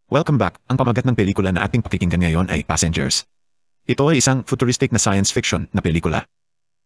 Welcome back. Ang pamagat ng pelikula na ating pakikinggan ngayon ay Passengers. Ito ay isang futuristic na science fiction na pelikula.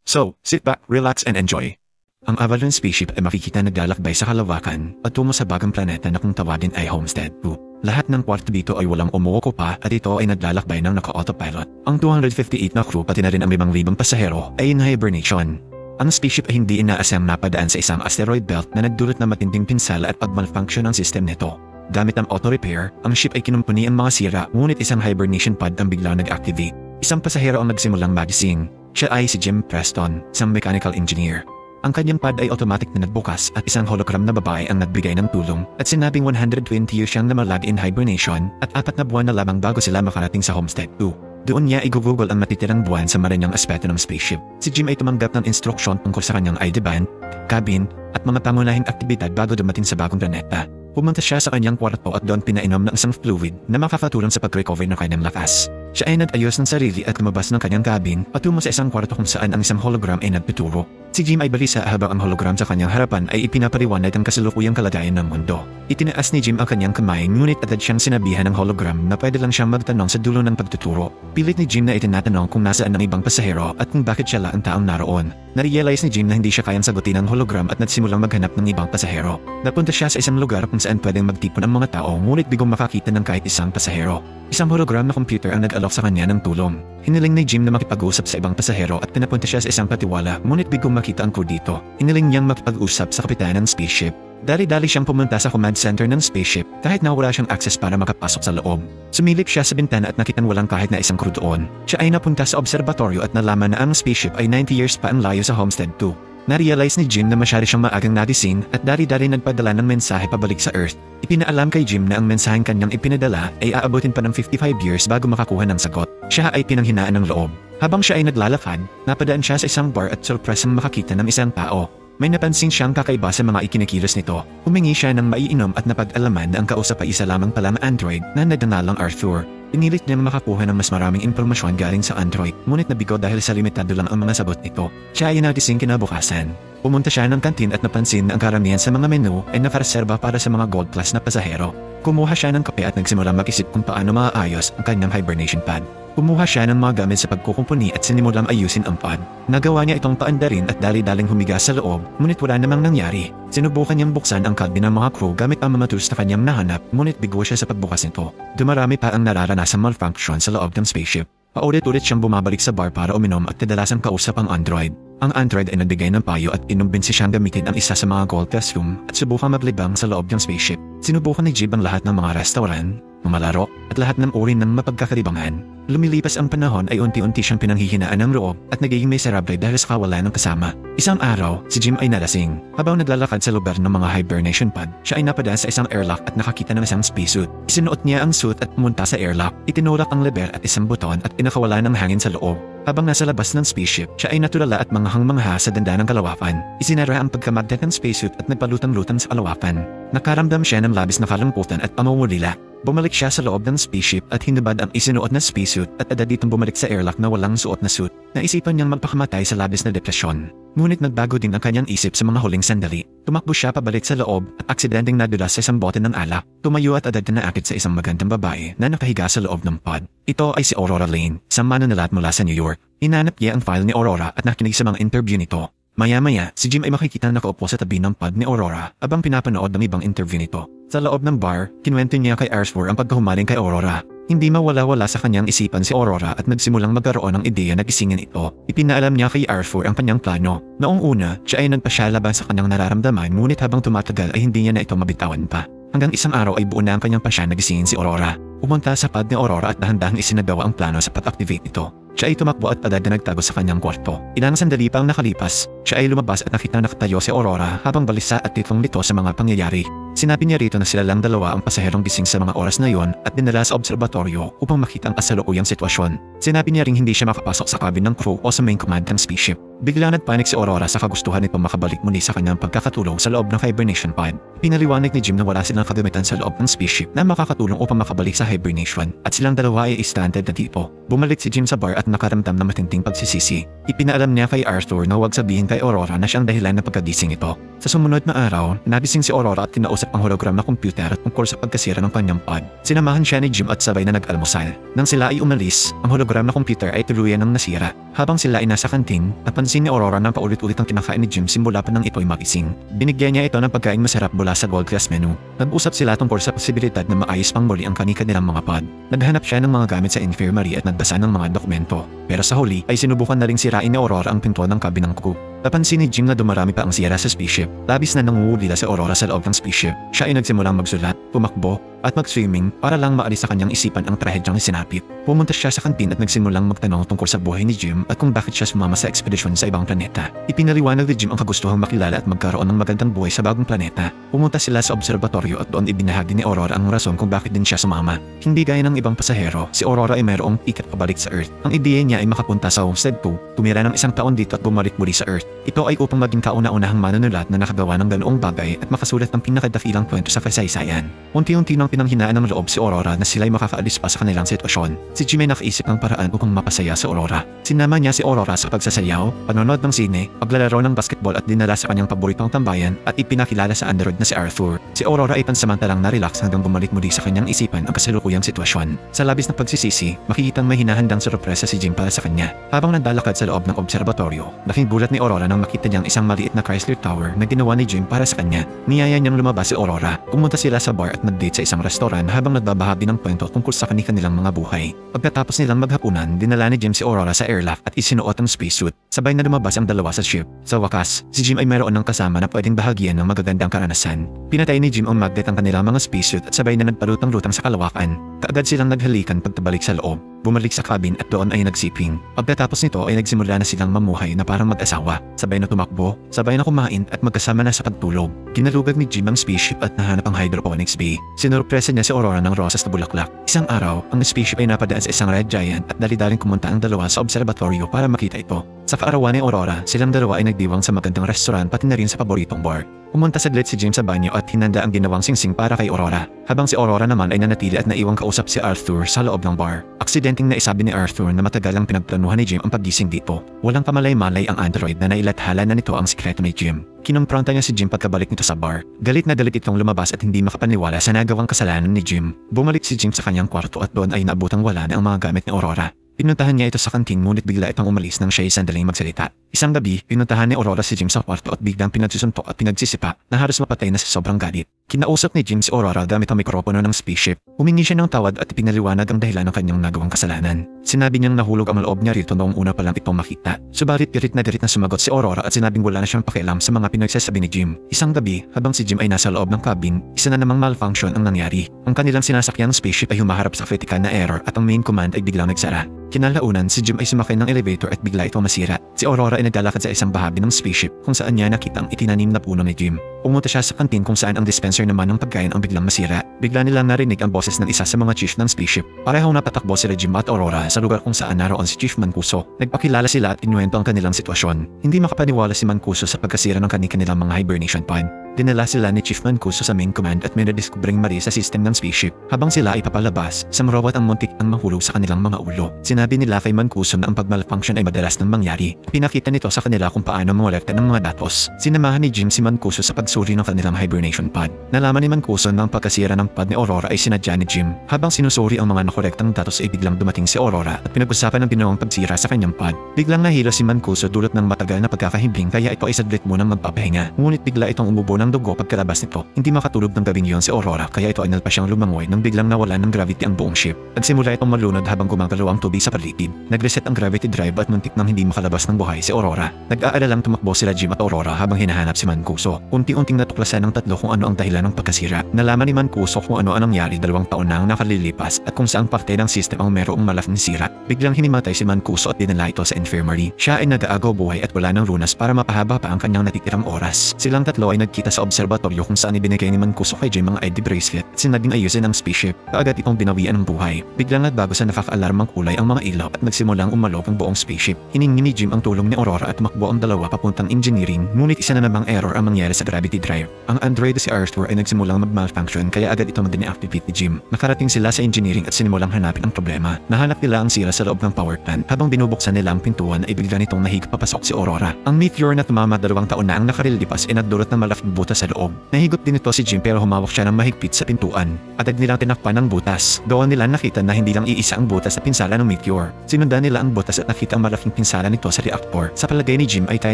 So, sit back, relax and enjoy. Ang Avalon spaceship ay makikita naglalakbay sa kalawakan patungo sa bagong planeta na kung tawagin ay Homestead 2. Lahat ng kwarto dito ay walang umuuko pa at ito ay naglalakbay ng naka-autopilot. Ang 258 na crew pati na rin ang 5,000 pasahero ay in hibernation. Ang spaceship ay hindi inaasam napadaan sa isang asteroid belt na nagdulot ng matinding pinsala at pag-malfunction ng sistem nito. Gamit ang auto-repair, ang ship ay kinumpuni ang mga sira ngunit isang hibernation pod ang biglang nag-activate. Isang pasahero ang nagsimulang magising. Siya ay si Jim Preston, isang mechanical engineer. Ang kanyang pod ay automatic na nagbukas at isang hologram na babae ang nagbigay ng tulong at sinabing 120 years siyang namalag in hibernation at 4 na buwan na lamang bago sila makarating sa Homestead 2. Doon niya igugugol ang matitirang buwan sa maranyang aspeto ng spaceship. Si Jim ay tumanggap ng instruksyon tungkol sa kanyang ID band, cabin, at mga pangunahing aktibidad bago dumating sa bagong planeta. Pumunta siya sa kanyang kwarto at doon pinainom ng isang fluid na makakatulong sa pag-recover ng kanyang lakas. Siya ay nag-ayos ng sarili at lumabas ng kanyang cabin patungo sa isang kwarto kung saan ang isang hologram ay nagtuturo. Si Jim ay balisa habang ang hologram sa kanyang harapan ay ipinapaliwanag ang kasalukuyang kalagayan ng mundo. Itinaas ni Jim ang kanyang kamay ngunit agad siyang sinabihan ng hologram na pwede lang siyang magtanong sa dulo ng pagtuturo. Pilit ni Jim na itinatanong kung nasaan ang ibang pasahero at kung bakit siya lang ang taong naroon. Narealize ni Jim na hindi siya kayang sagutin ng hologram at nagsimulang maghanap ng ibang pasahero. Napunta siya sa isang lugar kung saan pwedeng magtipon ang mga tao ngunit bigong makakita ng kahit isang pasahero. Isang hologram na computer ang nag-alok sa kanya ng tulong. Hiniling ni Jim na makipag-usap sa ibang pasahero at pinapunta siya sa isang patiwala ngunit bigong makita ang crew dito. Hiniling niyang makipag-usap sa kapitan ng spaceship. Dali-dali siyang pumunta sa command center ng spaceship kahit na wala siyang access para makapasok sa loob. Sumilip siya sa bintana at nakitang walang kahit na isang crew doon. Siya ay napunta sa obserbatoryo at nalaman na ang spaceship ay 90 years pa ang layo sa Homestead 2. Narealize ni Jim na masyari siyang maagang nagising at dali-dali nagpadala ng mensahe pabalik sa Earth. Ipinaalam kay Jim na ang mensaheng kanyang ipinadala ay aabutin pa ng 55 years bago makakuha ng sagot. Siya ay pinanghinaan ng loob. Habang siya ay naglalakad, napadaan siya sa isang bar at surpresang makakita ng isang tao. May napansin siyang kakaiba sa mga ikinikilos nito. Humingi siya ng maiinom at napag-alaman na ang kausap ay isa lamang pala na android na nagngangalang Arthur. Pinilit niyang makakuha ng mas maraming impormasyon galing sa android, ngunit nabigo dahil sa limitado lang ang mga sagot nito. Siya ay nagising kinabukasan. Pumunta siya ng kantin at napansin na ang karamihan sa mga menu ay nakareserba para sa mga gold class na pasahero. Kumuha siya ng kape at nagsimula mag-isip kung paano maaayos ang kanyang hibernation pad. Kumuha siya ng mga gamit sa pagkukumpuni at sinimulang ayusin ang pod. Nagawa niya itong paandarin at dali-daling humiga sa loob, ngunit wala namang nangyari. Sinubukan niyang buksan ang cabin ng mga crew gamit ang mga tools na kanyang nahanap, ngunit bigo siya sa pagbukas nito. Dumarami pa ang nararanasang malfunction sa loob ng spaceship. Paulit-ulit siyang bumabalik sa bar para uminom at kadalasang kausap ang android. Ang android ay nagbigay ng payo at inumbinsi siyang gamitin ang isa sa mga gold class room at subukang maglibang sa loob ng spaceship. Sinubukan ni Jim ang lahat ng mga restaurant, mamalaro, at lahat ng uri ng mapagkakalibangan. Lumilipas ang panahon ay unti-unti siyang pinanghihinaan ng loob at nagiging miserable dahil sa kawalan ng kasama. Isang araw, si Jim ay nalasing. Habang naglalakad sa lugar ng mga hibernation pod, siya ay napadaan sa isang airlock at nakakita ng isang spacesuit. Isinuot niya ang suit at pumunta sa airlock. Itinulak ang lever at isang buton at pinakawalan ng hangin sa loob. Habang nasa labas ng spaceship, siya ay natulala at manghang-mangha sa danda ng kalawakan. Isinara ang pagkamagnet ng spacesuit at nagpalutang-lutang sa kalawakan. Nakaramdam siya ng labis na kalungkutan at pamumulila. Bumalik siya sa loob ng spaceship at hinubad ang isinuot na spacesuit at agad ditong bumalik sa airlock na walang suot na suit. Naisipan niyang magpakamatay sa labis na depresyon. Ngunit nagbago din ang kanyang isip sa mga huling sandali. Tumakbo siya pabalik sa loob at aksidenteng nadulas sa isang bote ng alak. Tumayo at agad na naakit sa isang magandang babae na nakahiga sa loob ng pod. Ito ay si Aurora Lane, isang manunulat mula sa New York. Hinanap niya ang file ni Aurora at nakinig sa mga interview nito. Maya-maya, si Jim ay makikita na nakaupo sa tabi ng pod ni Aurora habang pinapanood ng ibang interview nito. Sa loob ng bar, kinuwento niya kay Arthur ang pagkahumaling kay Aurora. Hindi mawala-wala sa kanyang isipan si Aurora at nagsimulang magkaroon ng ideya na gisingin ito. Ipinaalam niya kay Arthur ang kanyang plano. Noong una, siya ay nagpasyalaban sa kanyang nararamdaman ngunit habang tumatagal ay hindi niya na ito mabitawan pa. Hanggang isang araw ay buo na ang kanyang pasya na gisingin si Aurora. Pumunta sa pad ni Aurora at dahan-dahang isinagawa ang plano sa pag-activate ito. Siya ay tumakbo at agad na nagtago sa kanyang kwarto. Ilang sandali pa ang nakalipas, siya ay lumabas at nakita nakatayo si Aurora habang balisa at litong-lito sa mga pangyayari. Sinabi niya rito na sila lang dalawa ang pasaherong gising sa mga oras na yon at dinala sa obserbatoryo upang makita ang kasalukuyang sitwasyon. Sinabi niya ring hindi siya makapasok sa cabin ng crew o sa main command ng spaceship. Biglang nagpanik si Aurora sa kagustuhan nito makabalik muli sa kanyang pagkakatulong sa loob ng hibernation pod. Pinaliwanag ni Jim na wala silang kagamitan sa loob ng spaceship na makakatulong upang makabalik sa hibernation at silang dalawa ay standard na tipo. Bumalik si Jim sa bar at nakaramdam ng matinding pagsisisi. Ipinaalam niya kay Arthur na huwag sabihin kay Aurora na siyang dahilan ng pagkagising ito. Sa sumunod na araw, nabising si Aurora at kinausap ang hologram na computer tungkol sa pagkasira ng kanyang pod. Sinamahan siya ni Jim at sabay na nag-almusal. Nang sila ay umalis, ang hologram na computer ay tuluyan ng nasira. Habang sila ay nasa kantin, napansin ni Aurora na paulit-ulit ang kinakain ni Jim simula pa nang ito'y magising. Binigyan niya ito ng pagkain masarap mula sa gold class menu. Nag-usap sila tungkol sa posibilidad na maayos pang muli ang kanilang mga pod. Naghanap siya ng mga gamit sa infirmary at nagbasa ng mga dokumento. Pero sa huli ay sinubukan na ring sirain ni Aurora ang pinto ng kabinang kuko. Napansin ni Jim na dumarami pa ang sira sa spaceship. Labis na nangungulila si Aurora sa loob ng spaceship. Siya ay nagsimulang magsulat, tumakbo, at mag-swimming para lang maalis sa kanyang isipan ang trahedyang sinapit. Pumunta siya sa kantin at nagsimulang magtanong tungkol sa buhay ni Jim at kung bakit siya sumama sa ekspedisyon sa ibang planeta. Ipinaliwanag ni Jim ang kagustuhang makilala at magkaroon ng magandang buhay sa bagong planeta. Pumunta sila sa obserbatoryo at doon ibinahagi ni Aurora ang rason kung bakit din siya sumama. Hindi gaya ng ibang pasahero, si Aurora ay mayroong tiket pabalik sa Earth. Ang ideya niya ay makapunta sa Homestead 2, tumira ng 1 taon dito at bumalik muli sa Earth. Ito ay upang maging kauna-unahang manunulat na nakagawa ng ganoong bagay at makasulat ng pinakadakilang kwento sa kasaysayan. Unti-unti nang pinanghinaan ng loob si Aurora na sila'y makakaalis pa sa kanilang sitwasyon. Si Jim ay nakaisip ng paraan upang mapasaya si Aurora. Sinama niya si Aurora sa pagsasayaw, panonood ng sine, paglalaro ng basketball at dinala sa kanyang paboritong tambayan at ipinakilala sa android na si Arthur. Si Aurora ay pansamantalang na-relax hanggang bumalik muli sa kanyang isipan ang kasalukuyang sitwasyon. Sa labis na pagsisisi, makikitang may hinahandang sorpresa si Jim para sa kanya. Habang naglalakad sa loob ng obserbatoryo, laking bulat ni Aurora nang makita niyang isang maliit na Chrysler Tower na ginawa ni Jim para sa kanya. Niyaya niyang lumabas si Aurora. Pumunta sila sa bar at nag-date sa isang restoran habang nagbabahagi ng kwento tungkol sa kanilang mga buhay. Pagkatapos nilang maghapunan, dinala ni Jim si Aurora sa airlock at isinuot ang spacesuit. Sabay na lumabas ang dalawa sa ship. Sa wakas, si Jim ay mayroon ng kasama na pwedeng bahagian ng magagandang karanasan. Pinatay ni Jim ang magnet ang kanilang mga spacesuit at sabay na nagpalutang-lutang sa kalawakan. Kaagad silang naghalikan pagtabalik sa loob. Bumalik sa cabin at doon ay nagsiping. Pagkatapos nito ay nagsimula na silang mamuhay na parang mag-asawa. Sabay na tumakbo, sabay na kumain at magkasama na sa pagtulog. Kinalugad ni Jim ang spaceship at nahanap ang hydroponics bay. Sinurpresa niya si Aurora ng rosas na bulaklak. Isang araw, ang spaceship ay napadaan sa isang red giant at dali-daling kumunta ang dalawa sa obserbatoryo para makita ito. Sa kaarawan ni Aurora, silang dalawa ay nagdiwang sa magandang restaurant pati na rin sa paboritong bar. Pumunta saglit si Jim sa banyo at hinanda ang ginawang singsing para kay Aurora. Habang si Aurora naman ay nanatili at naiwang kausap si Arthur sa loob ng bar. Aksidenteng naisabi ni Arthur na matagal ang pinagplanuhan ni Jim ang paggising dito. Walang kamalay-malay ang android na nailathala na nito ang sikreto ni Jim. Kinumpronta niya si Jim pagkabalik nito sa bar. Galit na galit itong lumabas at hindi makapaniwala sa nagawang kasalanan ni Jim. Bumalik si Jim sa kanyang kwarto at doon ay naabutang wala na ang mga gamit ni Aurora. Pinuntahan niya ito sa kantin ngunit bigla itong umalis nang siya ay sandaling magsalita. Isang gabi, pinuntahan ni Aurora si Jim sa kwarto at biglang pinagsusuntok at pinagsisipa na halos mapatay na sa sobrang galit. Kinausap ni Jim si Aurora gamit ang mikropono ng spaceship. Humingi siya ng tawad at ipinaliwanag ang dahilan ng kanyang nagawang kasalanan. Sinabi niyang nahulog ang loob niya rito noong una pa lang itong makita. Subalit pilit na sumagot si Aurora at sinabing wala na siyang pakialam sa mga pinagsasabi ni Jim. Isang gabi, habang si Jim ay nasa loob ng cabin, isa na namang malfunction ang nangyari. Ang kanilang sinasakyang spaceship ay humaharap sa critical na error at ang main command ay biglang nagsara. Kinalaunan, si Jim ay sumakay ng elevator at bigla itong masira. Si Aurora ay naglalakad sa isang bahagi ng spaceship kung saan niya nakita ang itinanim na puno ni Jim. Pumunta siya sa kantin kung saan ang dispenser naman ng pagkain ang biglang masira. Bigla nilang narinig ang boses ng isa sa mga chief ng spaceship. Parehong napatakbo sila Jim at Aurora sa lugar kung saan naroon si Chief Mancuso. Nagpakilala sila at inuwento ang kanilang sitwasyon. Hindi makapaniwala si Mancuso sa pagkasira ng kanilang mga hibernation pod. Dinala sila ni Chief Mancuso sa main command at may nadiskubring mali sa system ng spaceship. Habang sila ay papalabas, isang robot ang muntik ang mahulog sa kanilang mga ulo. Sinabi nila kay Mancuso na ang pag-malfunction ay madalas nang mangyari. Pinakita nito sa kanila kung paano mangolekta ng mga datos. Sinamahan ni Jim si Mancuso sa pagsuri ng kanilang hibernation pod. Nalaman ni Mancuso na ang pagkasira ng pod ni Aurora ay sinadya ni Jim. Habang sinusuri ang mga nakolektang datos ay biglang dumating si Aurora at pinag-usapan ng ginawang pagsira sa kanyang pod. Biglang nahilo si Mancuso dulot ng matagal na pagkakahibling kaya ito ay saglit munang magpapahinga. Ngunit bigla itong umubo ng dugo pagkalabas nito. Hindi makatulog ng gabing yon si Aurora kaya ito ay nalpa siyang lumangoy nang biglang nawalan ng gravity ang buong ship. Nagsimula itong malunod habang gumagalaw ang tubig sa paligid. Nag-reset ang gravity drive at muntik nang hindi makalabas ng buhay si Aurora. Nag-aalalang tumakbo sila Jim at Aurora habang hinahanap si Mancuso. Unti-unting natuklasan ng tatlo kung ano ang dahilan ng pagkasira. Nalaman ni Mancuso kung ano ang nangyari 2 taon na ang nakalilipas at kung saang parte ng system ang merong malaking sira. Biglang hinimatay si Mancuso at dinala ito sa infirmary. Siya ay nag-aagaw buhay at wala ng lunas para mapahaba pa ang kanyang natitirang oras. Silang tatlo ay nagkita sa obserbatoryo kung saan ibinigay ni Mancuso kay Jim ang ID bracelet at sinabing ayusin ang spaceship. Kaagad itong binawian ng buhay. Biglang nagbago sa nakakaalarmang kulay ang mga ilaw at nagsimulang umalok ang buong spaceship. Hiningi ni Jim ang tulong ni Aurora at tumakbo ang dalawa papuntang engineering, ngunit isa na namang error ang mangyari sa gravity drive. Ang android si Arthur ay nagsimulang mag-malfunction kaya agad itong dineactivate ni Jim. Nakarating sila sa engineering at sinimulang hanapin ang problema. Nahanap nila ang sira sa loob ng power plant. Habang binubuksan nila ang pintuan ay bigla nitong nahigop papasok si Aurora. Ang meteor na tumama 2 taon na ang nakarilipas ay nagdulot ng malaking butas sa loob. Nahigop din ito si Jim pero humawak siya ng mahigpit sa pintuan. Agad nilang tinakpan ang butas. Doon nila nakita na hindi lang iisa ang butas sa pinsala ng meteor. Sinundan nila ang butas at nakita ang malaking pinsala nito sa reactor. Sa palagay ni Jim ay kaya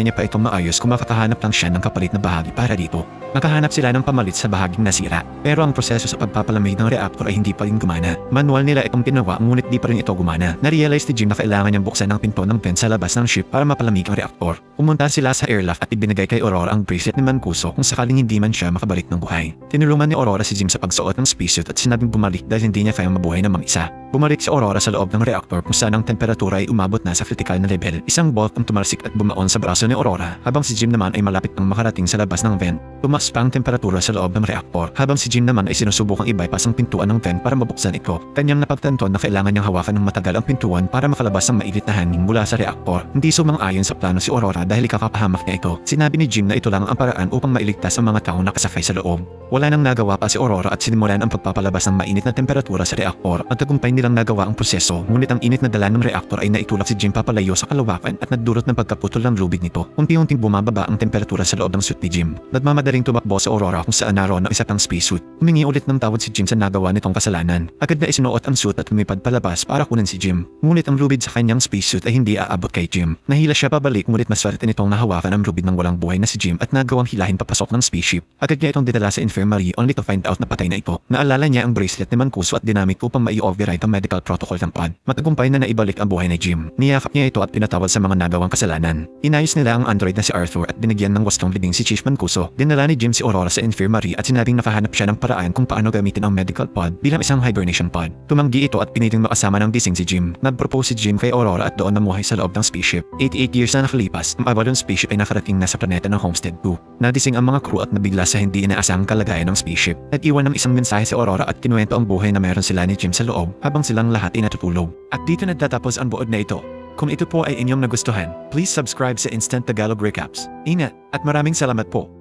niya pa itong maayos kung makakahanap lang siya ng kapalit na bahagi para dito. Nakahanap sila ng pamalit sa bahaging nasira. Pero ang proseso sa pagpapalamig ng reactor ay hindi pa rin gumana. Manual nila itong ginawa ngunit di pa rin ito gumana. Na-realize ni Jim na kailangan niyang buksan ang pinto ng vent sa labas ng ship para mapalamig ang reactor. Pumunta sila sa airlock at ibinigay kay Aurora ang bracelet ni Mancuso kung sakaling hindi man siya makabalik ng buhay. Tinulungan ni Aurora si Jim sa pagsuot ng spacesuit at sinabing bumalik dahil hindi niya kayang mabuhay ng mag-isa. Bumalik si Aurora sa loob ng reactor kung saan ang temperatura ay umabot na sa critical na level. Isang bolt ang tumalsik at bumaon sa braso ni Aurora habang si Jim naman ay malapit nang makarating sa labas ng vent. Tumaas pa ang temperatura sa loob ng reactor habang si Jim naman ay sinusubukang i-bypass ang pintuan ng vent para mabuksan ito. Kanyang napagtanto na kailangan niyang hawakan ng matagal ang pintuan para makalabas ang mainit na hangin mula sa reactor. Hindi sumang-ayon sa plano si Aurora dahil ikakapahamak niya ito. Sinabi ni Jim na ito lang ang paraan upang mailigtas ang mga taong nakasakay sa loob. Wala nang nagawa pa si Aurora at sinimulan ang pagpapalabas ng mainit na temperatura sa reactor. At tagumpay nilang nagawa ang proseso, ngunit ang init na dala ng reactor ay naitulak si Jim papalayo sa kalawakan at nagdulot ng pagkaputol ng lubid nito. Unti-unting bumababa ang temperatura sa loob ng suit ni Jim. Nagmamadaling tumakbo si Aurora kung saan naroon ang isa pang spacesuit. Humingi ulit ng tawad si Jim sa nagawa nitong kasalanan. Agad na isinuot ang suit at lumipad palabas para kunin si Jim. Ngunit ang lubid sa kanyang spacesuit ay hindi aabot kay Jim. Nahila siya pabalik ngunit maswerte nitong nahawakan ang lubid ng walang buhay na si Jim at nagawang hilahin papasok ng spaceship. Agad niya itong dinala sa infirmary only to find out na patay na ito. Naalala niya ang bracelet ni Mancuso at dinamit upang mai-override ang medical protocol ng pod. Matagumpay na naibalik ang buhay ni Jim. Niyakap niya ito at pinatawad sa mga nagawang kasalanan. Inayos nila ang android na si Arthur at binigyan ng wastong libing si Chief Mancuso. Dinala ni Jim si Aurora sa infirmary at sinabing nakahanap siya ng paraan kung paano gamitin ang medical pod bilang isang hibernation pod. Tumanggi ito at piniling makasama ng gising si Jim. Nag-propose si Jim kay Aurora at doon namuhay sa loob ng spaceship. 88 years na nakalipas, ang Avalon spaceship ay nakarating na sa planeta ng Homestead 2. Nadising ang mga crew at nabigla sa hindi inaasahang kalagayan ng spaceship. Nag-iwan ng isang mensahe si Aurora at kinuwento ang buhay na meron sila ni Jim sa loob habang silang lahat ay natutulog. At dito nagtatapos ang buod na ito. Kung ito po ay inyong nagustuhan, please subscribe sa Instant Tagalog Recaps. Ingat at maraming salamat po.